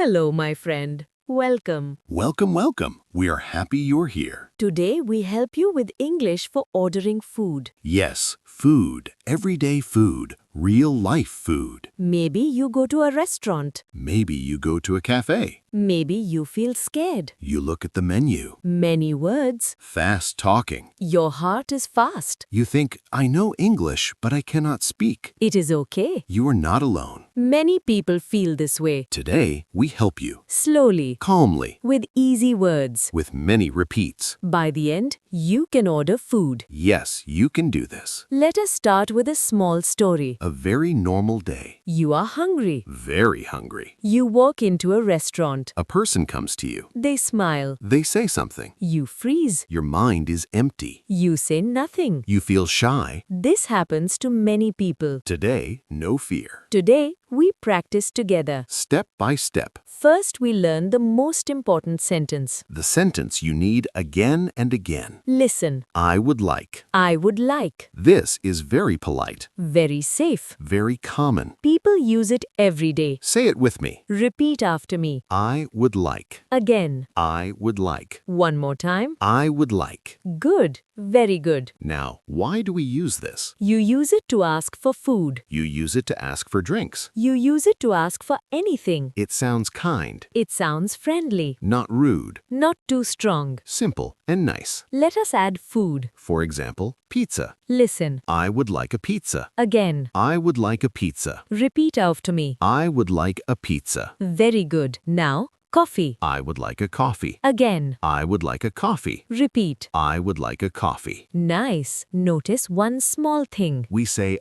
Hello, my friend. Welcome. Welcome, welcome. We are happy you're here. Today we help you with English for ordering food. Yes, food, everyday food, real life food. Maybe you go to a restaurant. Maybe you go to a cafe. Maybe you feel scared. You look at the menu. Many words. Fast talking. Your heart is fast. You think, I know English, but I cannot speak. It is okay. You are not alone. Many people feel this way. Today, we help you. Slowly. Calmly. With easy words. With many repeats. By the end, you can order food. Yes, you can do this. Let us start with a small story. A very normal day. You are hungry. Very hungry. You walk into a restaurant. A person comes to you. They smile. They say something. You freeze. Your mind is empty. You say nothing. You feel shy. This happens to many people. Today, no fear. Today, we practice together. Step by step. First, we learn the most important sentence. The sentence you need again and again. Listen. I would like. I would like. This is very polite. Very safe. Very common. People use it every day. Say it with me. Repeat after me. I would like. Again. I would like. One more time. I would like. Good. Very good. Now, why do we use this? You use it to ask for food. You use it to ask for drinks. You use it to ask for anything. It sounds kind. It sounds friendly. Not rude. Not too strong. Simple and nice. Let us add food. For example, pizza. Listen. I would like a pizza. Again. I would like a pizza. Repeat after me. I would like a pizza. Very good. Now, coffee. I would like a coffee. Again. I would like a coffee. Repeat. I would like a coffee. Nice. Notice one small thing. We say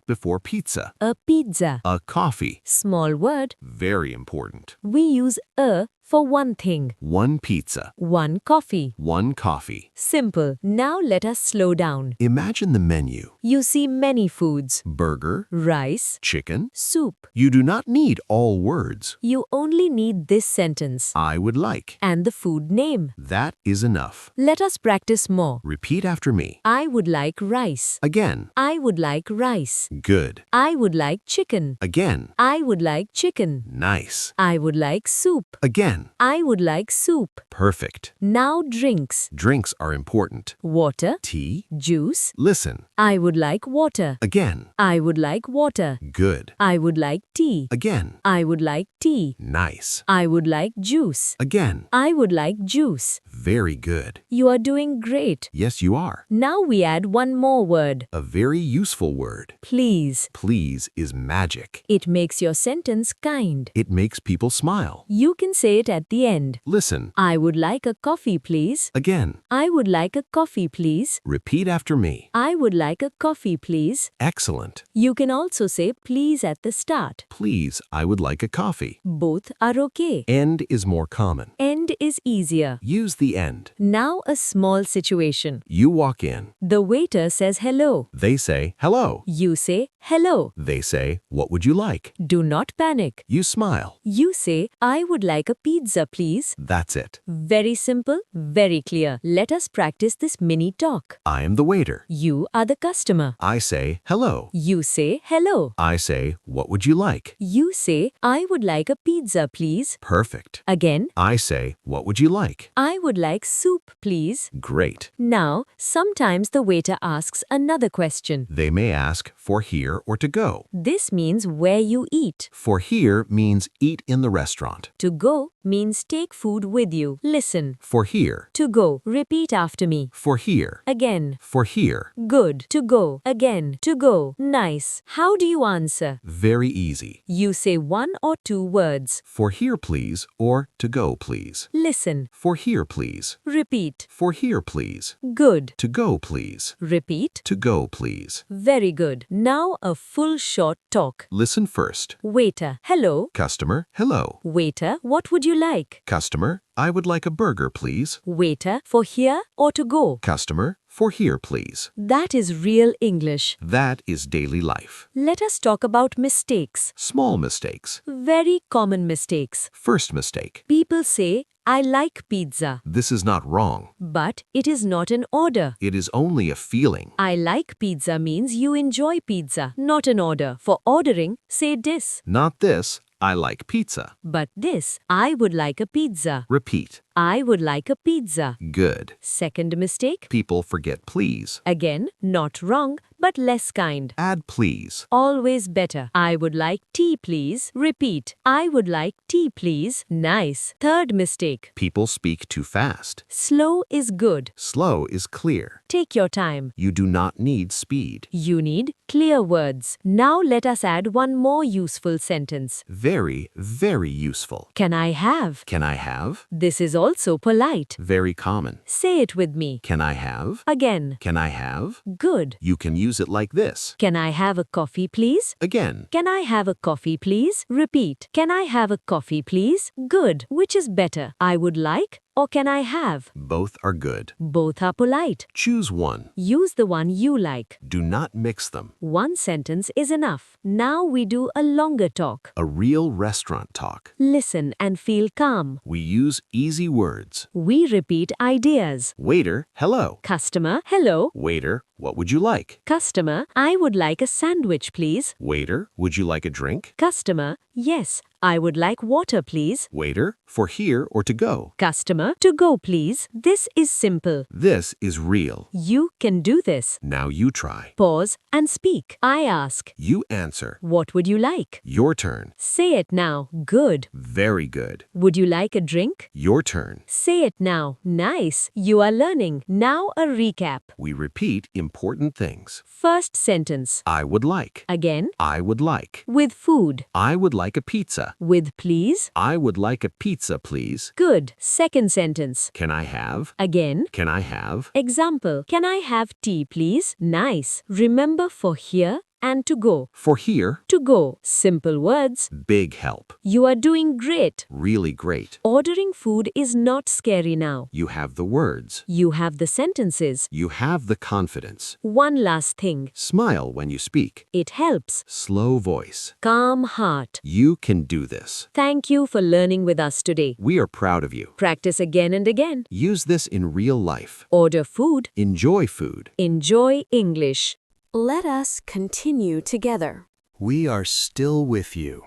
before pizza. A pizza. A coffee. Small word. Very important. We use a for one thing. One pizza. One coffee. One coffee. Simple. Now let us slow down. Imagine the menu. You see many foods. Burger. Rice. Chicken. Soup. You do not need all words. You only need this sentence. I would like. And the food name. That is enough. Let us practice more. Repeat after me. I would like rice. Again. I would like rice. Good. I would like chicken. Again. I would like chicken. Nice. I would like soup. Again. I would like soup. Perfect. Now drinks. Drinks are important. Water. Tea. Juice. Listen. I would like water. Again. I would like water. Good. I would like tea. Again. I would like tea. Nice. I would like juice. Again. I would like juice. Very good. You are doing great. Yes, you are. Now we add one more word. A very useful word. Please. Please is magic. It makes your sentence kind. It makes people smile. You can say it at the end. Listen. I would like a coffee, please. Again. I would like a coffee, please. Repeat after me. I would like a coffee, please. Excellent. You can also say please at the start. Please, I would like a coffee. Both are okay. End is more common. End is easier. Use the end. Now a small situation. You walk in. The waiter says hello. They say, hello. You say hello. They say, what would you like? Do not panic. You smile. You say, I would like a pizza, please. That's it. Very simple, very clear. Let us practice this mini talk. I am the waiter. You are the customer. I say, hello. You say hello. I say, what would you like? You say, I would like a pizza, please. Perfect. Again. I say, what would you like? I would like soup, please. Great. Now, sometimes the waiter asks another question. They may ask for here or to go. This means where you eat. For here means eat in the restaurant. To go means take food with you. Listen. For here. To go. Repeat after me. For here. Again. For here. Good. To go. Again. To go. Nice. How do you answer? Very easy. You say one or two words. For here, please, or to go, please. Listen. For here, please. Repeat. For here, please. Good. To go, please. Repeat. To go, please. Very good. Now a full short talk. Listen first. Waiter. Hello. Customer, hello. Waiter, what would you like? Customer, I would like a burger, please. Waiter, for here or to go? Customer, for here, please. That is real English. That is daily life. Let us talk about mistakes. Small mistakes. Very common mistakes. First mistake. People say, I like pizza. This is not wrong. But it is not an order. It is only a feeling. I like pizza means you enjoy pizza, not an order. For ordering, say this. Not this. I like pizza. But this, I would like a pizza. Repeat. I would like a pizza. Good. Second mistake. People forget please. Again, not wrong, but less kind. Add please. Always better. I would like tea, please. Repeat. I would like tea, please. Nice. Third mistake. People speak too fast. Slow is good. Slow is clear. Take your time. You do not need speed. You need clear words. Now let us add one more useful sentence. Very, very useful. Can I have? Can I have? This is also polite. Very common. Say it with me. Can I have? Again. Can I have? Good. You can use it like this. Can I have a coffee, please? Again. Can I have a coffee, please? Repeat. Can I have a coffee, please? Good. Which is better? I would like or can I have? Both are good. Both are polite. Choose one. Use the one you like. Do not mix them. One sentence is enough. Now we do a longer talk. A real restaurant talk. Listen and feel calm. We use easy words. We repeat ideas. Waiter, hello. Customer, hello. Waiter, what would you like? Customer, I would like a sandwich, please. Waiter, would you like a drink? Customer, yes, I would like water, please. Waiter, for here or to go? Customer, to go, please. This is simple. This is real. You can do this. Now you try. Pause and speak. I ask. You answer. What would you like? Your turn. Say it now. Good. Very good. Would you like a drink? Your turn. Say it now. Nice. You are learning. Now a recap. We repeat important things. First sentence. I would like. Again. I would like. With food. I would like a pizza. With please. I would like a pizza, please. Good. Second sentence. Can I have? Again. Can I have? Example. Can I have tea, please? Nice. Remember for here and to go. For here. To go. Simple words. Big help. You are doing great. Really great. Ordering food is not scary now. You have the words. You have the sentences. You have the confidence. One last thing. Smile when you speak. It helps. Slow voice. Calm heart. You can do this. Thank you for learning with us today. We are proud of you. Practice again and again. Use this in real life. Order food. Enjoy food. Enjoy English. Let us continue together. We are still with you.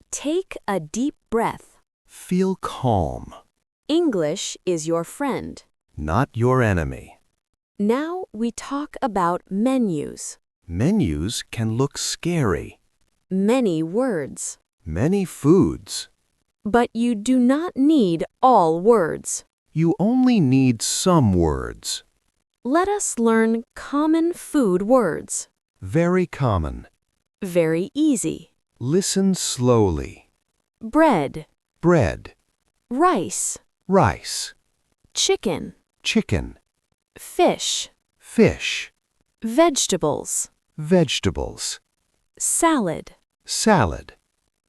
Take a deep breath. Feel calm, English is your friend. not your enemy. Now we talk about menus. Menus can look scary. Many words. Many foods. But you do not need all words. You only need some words. Let us learn common food words. Very common. Very easy. Listen slowly. Bread. Bread, Rice. rice, Chicken. chicken, Fish. fish, Vegetables. vegetables, Salad. salad,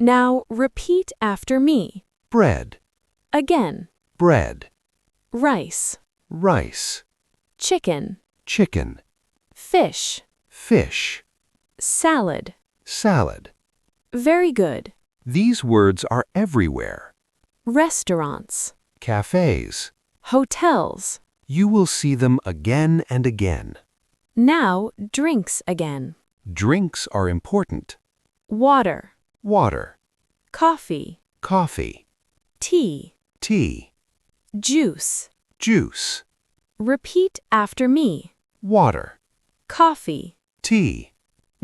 Now repeat after me. bread, Again. bread, Rice. rice, Chicken. chicken, Fish. fish, Salad. salad. Very good. These words are everywhere. Restaurants. Cafés. Hotels. You will see them again and again. Now drinks again. Drinks are important. Water. Water, Coffee. coffee, Tea. tea, Juice. juice, Repeat after me. water, Coffee. tea.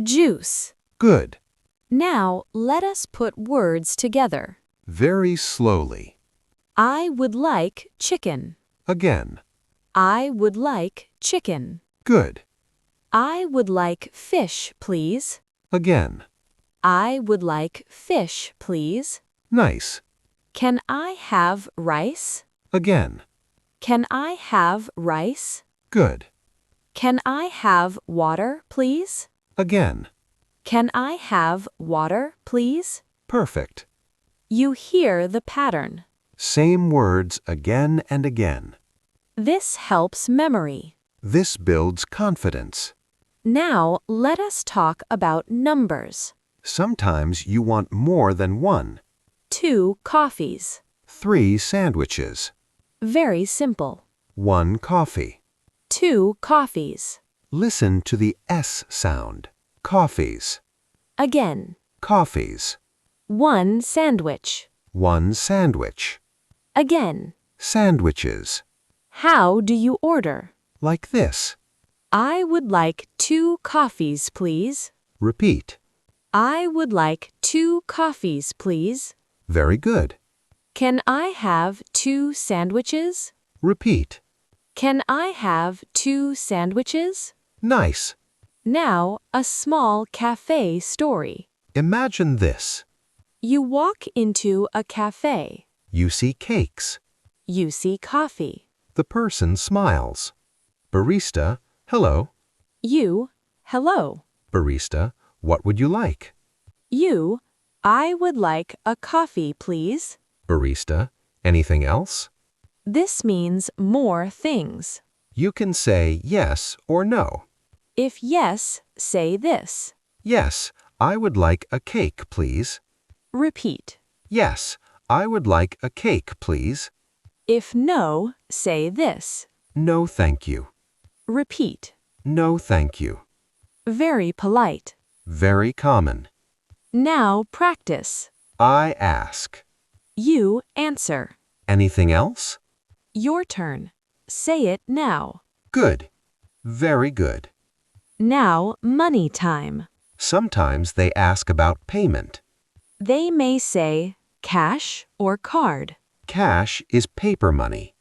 Juice. Good. Now let us put words together. Very slowly. I would like chicken. Again. I would like chicken. Good. I would like fish, please. Again. I would like fish, please. Nice. Can I have rice? Again. Can I have rice? Good. Can I have water, please? Again. Can I have water, please? Perfect. You hear the pattern. Same words again and again. This helps memory. This builds confidence. Now let us talk about numbers. Sometimes you want more than one. 2 coffees. 3 sandwiches. Very simple. 1 coffee. 2 coffees. Listen to the S sound. Coffees. Again. Coffees. One sandwich. One sandwich. Again. Sandwiches. How do you order? Like this. I would like 2 coffees, please. Repeat. I would like 2 coffees, please. Very good. Can I have 2 sandwiches? Repeat. Can I have 2 sandwiches? Nice. Now, a small cafe story. Imagine this. You walk into a cafe. You see cakes. You see coffee. The person smiles. Barista, hello. You, hello. Barista, what would you like? You, I would like a coffee, please. Barista, anything else? This means more things. You can say yes or no. If yes, say this. Yes, I would like a cake, please. Repeat. Yes, I would like a cake, please. If no, say this. No, thank you. Repeat. No, thank you. Very polite. Very common. Now practice. I ask. You answer. Anything else? Your turn. Say it now. Good. Very good. Now money time. Sometimes they ask about payment. They may say cash or card. Cash is paper money.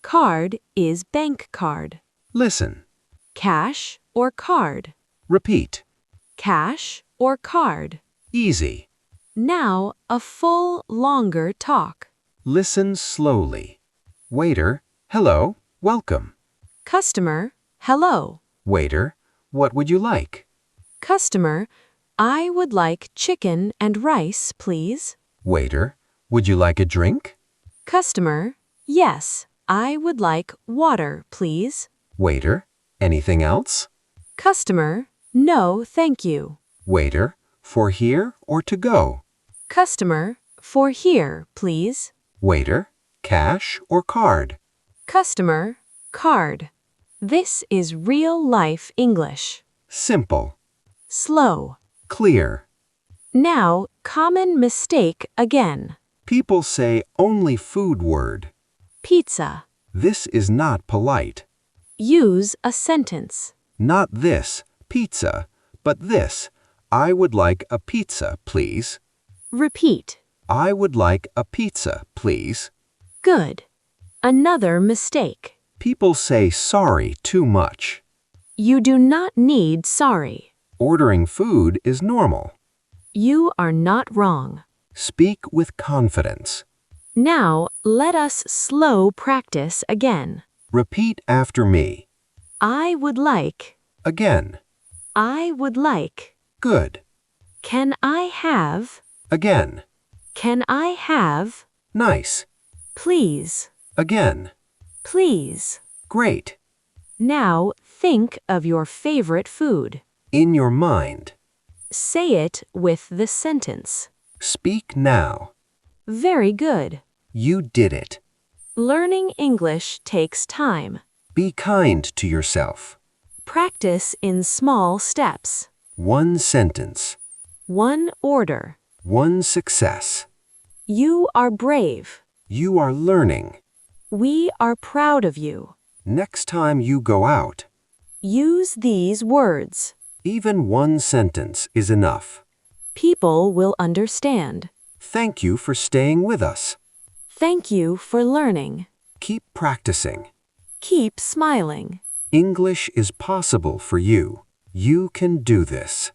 Card is bank card. Listen. Cash or card. Repeat. Cash or card. Easy. Now a full, longer talk. Listen slowly. Waiter, hello, welcome. Customer, hello. Waiter, what would you like? Customer, I would like chicken and rice, please. Waiter, would you like a drink? Customer, yes, I would like water, please. Waiter, anything else? Customer, no, thank you. Waiter, for here or to go? Customer, for here, please. Waiter, cash or card? Customer, card. This is real-life English. Simple. Slow. Clear. Now, common mistake again. People say only food word. Pizza. This is not polite. Use a sentence. Not this, pizza, but this. I would like a pizza, please. Repeat. I would like a pizza, please. Good. Another mistake. People say sorry too much. You do not need sorry. Ordering food is normal. You are not wrong. Speak with confidence. Now, let us slow practice again. Repeat after me. I would like. Again. I would like. Good. Can I have? Again. Can I have? Nice. Please. Again. Please. Great. Now, think of your favorite food. In your mind. Say it with the sentence. Speak now. Very good. You did it. Learning English takes time. Be kind to yourself. Practice in small steps. One sentence. One order. One success. You are brave. You are learning. We are proud of you. Next time you go out, Use these words. even one sentence is enough. People will understand. Thank you for staying with us. Thank you for learning. Keep practicing. Keep smiling. English is possible for you. You can do this.